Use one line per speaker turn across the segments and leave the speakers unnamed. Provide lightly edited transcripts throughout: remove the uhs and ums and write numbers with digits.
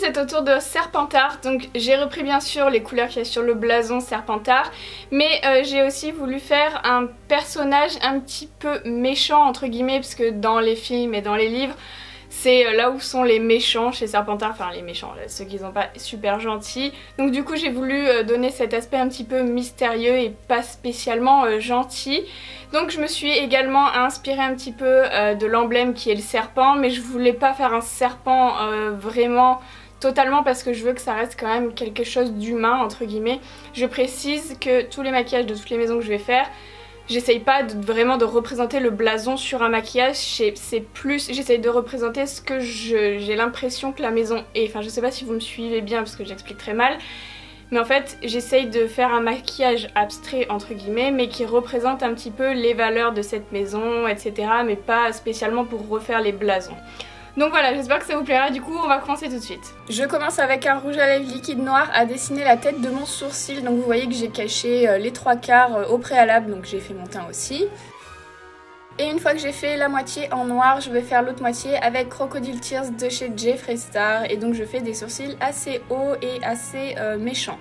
c'est au tour de Serpentard. Donc j'ai repris bien sûr les couleurs qu'il y a sur le blason Serpentard, mais j'ai aussi voulu faire un personnage un petit peu méchant entre guillemets, parce que dans les films et dans les livres, c'est là où sont les méchants chez Serpentard, enfin les méchants, ceux qui sont pas super gentils. Donc du coup j'ai voulu donner cet aspect un petit peu mystérieux et pas spécialement gentil. Donc je me suis également inspirée un petit peu de l'emblème qui est le serpent, mais je voulais pas faire un serpent vraiment totalement parce que je veux que ça reste quand même quelque chose d'humain entre guillemets. Je précise que tous les maquillages de toutes les maisons que je vais faire, j'essaye pas vraiment de représenter le blason sur un maquillage, c'est plus, j'essaye de représenter ce que j'ai l'impression que la maison est. Enfin je sais pas si vous me suivez bien parce que j'explique très mal. Mais en fait j'essaye de faire un maquillage abstrait entre guillemets, mais qui représente un petit peu les valeurs de cette maison, etc. Mais pas spécialement pour refaire les blasons. Donc voilà, j'espère que ça vous plaira, du coup on va commencer tout de suite. Je commence avec un rouge à lèvres liquide noir à dessiner la tête de mon sourcil. Donc vous voyez que j'ai caché les 3/4 au préalable, donc j'ai fait mon teint aussi. Et une fois que j'ai fait la moitié en noir, je vais faire l'autre moitié avec Crocodile Tears de chez Jeffree Star. Et donc je fais des sourcils assez hauts et assez méchants.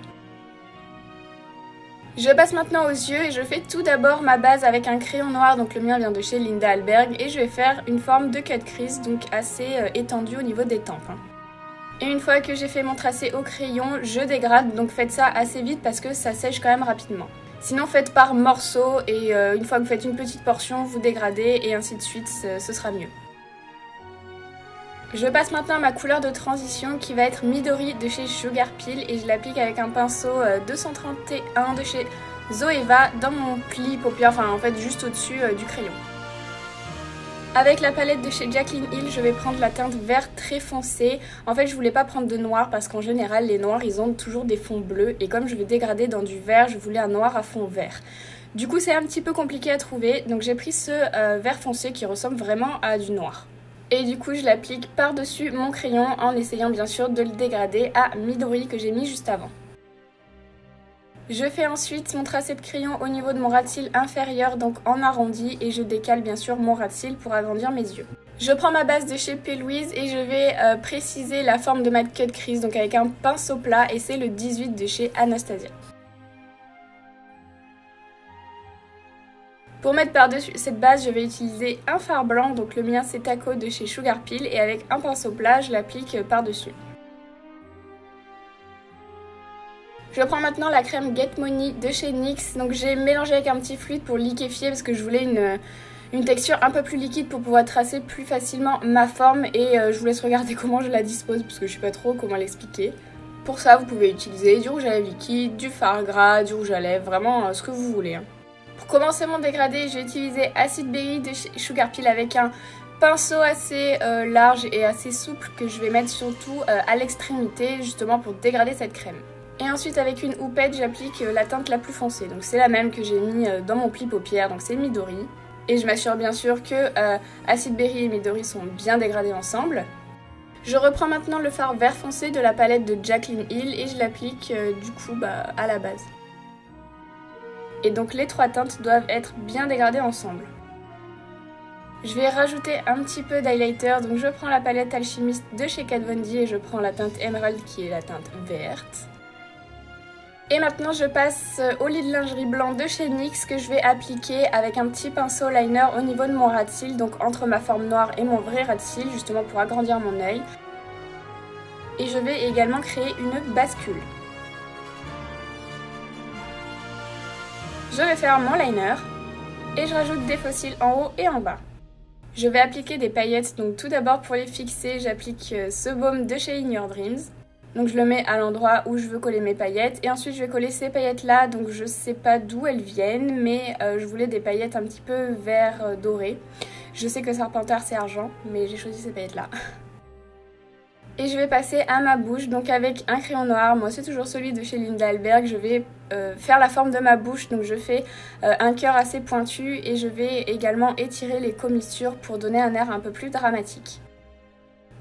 Je passe maintenant aux yeux et je fais tout d'abord ma base avec un crayon noir, donc le mien vient de chez Linda Alberg, et je vais faire une forme de cut crease, donc assez étendue au niveau des tempes. Et une fois que j'ai fait mon tracé au crayon, je dégrade, donc faites ça assez vite parce que ça sèche quand même rapidement. Sinon faites par morceaux et une fois que vous faites une petite portion, vous dégradez et ainsi de suite, ce sera mieux. Je passe maintenant à ma couleur de transition qui va être Midori de chez Sugar Peel et je l'applique avec un pinceau 231 de chez Zoeva dans mon pli paupière, enfin en fait juste au-dessus du crayon. Avec la palette de chez Jaclyn Hill, je vais prendre la teinte vert très foncé. En fait je voulais pas prendre de noir parce qu'en général les noirs ils ont toujours des fonds bleus et comme je vais dégrader dans du vert, je voulais un noir à fond vert. Du coup c'est un petit peu compliqué à trouver, donc j'ai pris ce vert foncé qui ressemble vraiment à du noir. Et du coup je l'applique par-dessus mon crayon en essayant bien sûr de le dégrader à Midori que j'ai mis juste avant. Je fais ensuite mon tracé de crayon au niveau de mon ras de cils inférieur, donc en arrondi, et je décale bien sûr mon ras de cils pour agrandir mes yeux. Je prends ma base de chez P. Louise et je vais préciser la forme de ma cut crease, donc avec un pinceau plat, et c'est le 18 de chez Anastasia. Pour mettre par-dessus cette base, je vais utiliser un fard blanc, donc le mien c'est Taco de chez Sugar Peel, et avec un pinceau plat, je l'applique par-dessus. Je prends maintenant la crème Get Money de chez NYX, donc j'ai mélangé avec un petit fluide pour liquéfier parce que je voulais une texture un peu plus liquide pour pouvoir tracer plus facilement ma forme et je vous laisse regarder comment je la dispose parce que je sais pas trop comment l'expliquer. Pour ça, vous pouvez utiliser du rouge à lèvres liquide, du fard gras, du rouge à lèvres, vraiment ce que vous voulez. Pour commencer mon dégradé, j'ai utilisé Acid Berry de chez Sugar Peel avec un pinceau assez large et assez souple que je vais mettre surtout à l'extrémité justement pour dégrader cette crème. Et ensuite avec une houppette, j'applique la teinte la plus foncée. Donc c'est la même que j'ai mis dans mon pli paupière, donc c'est Midori. Et je m'assure bien sûr que Acid Berry et Midori sont bien dégradés ensemble. Je reprends maintenant le fard vert foncé de la palette de Jaclyn Hill et je l'applique du coup à la base. Et donc les trois teintes doivent être bien dégradées ensemble. Je vais rajouter un petit peu d'highlighter, donc je prends la palette Alchimiste de chez Kat Von D et je prends la teinte Emerald qui est la teinte verte. Et maintenant je passe au lit de lingerie blanc de chez NYX que je vais appliquer avec un petit pinceau liner au niveau de mon ras de cils, donc entre ma forme noire et mon vrai ras de cils, justement pour agrandir mon œil. Et je vais également créer une bascule. Je vais faire mon liner et je rajoute des faux cils en haut et en bas. Je vais appliquer des paillettes, donc tout d'abord pour les fixer, j'applique ce baume de chez In Your Dreams. Donc je le mets à l'endroit où je veux coller mes paillettes et ensuite je vais coller ces paillettes là, donc je sais pas d'où elles viennent mais je voulais des paillettes un petit peu vert doré. Je sais que Serpentard c'est argent mais j'ai choisi ces paillettes là. Et je vais passer à ma bouche, donc avec un crayon noir, moi c'est toujours celui de chez Linda Alberg, je vais faire la forme de ma bouche, donc je fais un cœur assez pointu et je vais également étirer les commissures pour donner un air un peu plus dramatique.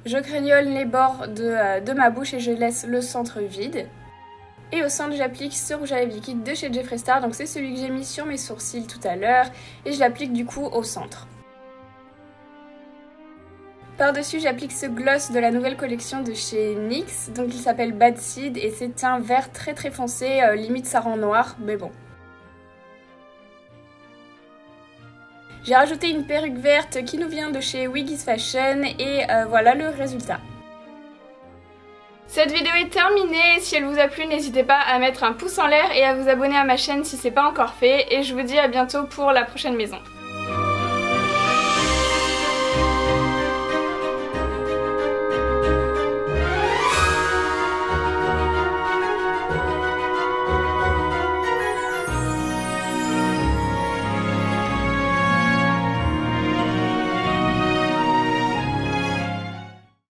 Je craignole les bords de ma bouche et je laisse le centre vide. Et au centre j'applique ce rouge à lèvres liquide de chez Jeffree Star, donc c'est celui que j'ai mis sur mes sourcils tout à l'heure et je l'applique du coup au centre. Par-dessus, j'applique ce gloss de la nouvelle collection de chez NYX, donc il s'appelle Bad Seed et c'est un vert très foncé, limite ça rend noir, mais bon. J'ai rajouté une perruque verte qui nous vient de chez Wiggy's Fashion et voilà le résultat. Cette vidéo est terminée, si elle vous a plu n'hésitez pas à mettre un pouce en l'air et à vous abonner à ma chaîne si c'est pas encore fait et je vous dis à bientôt pour la prochaine maison.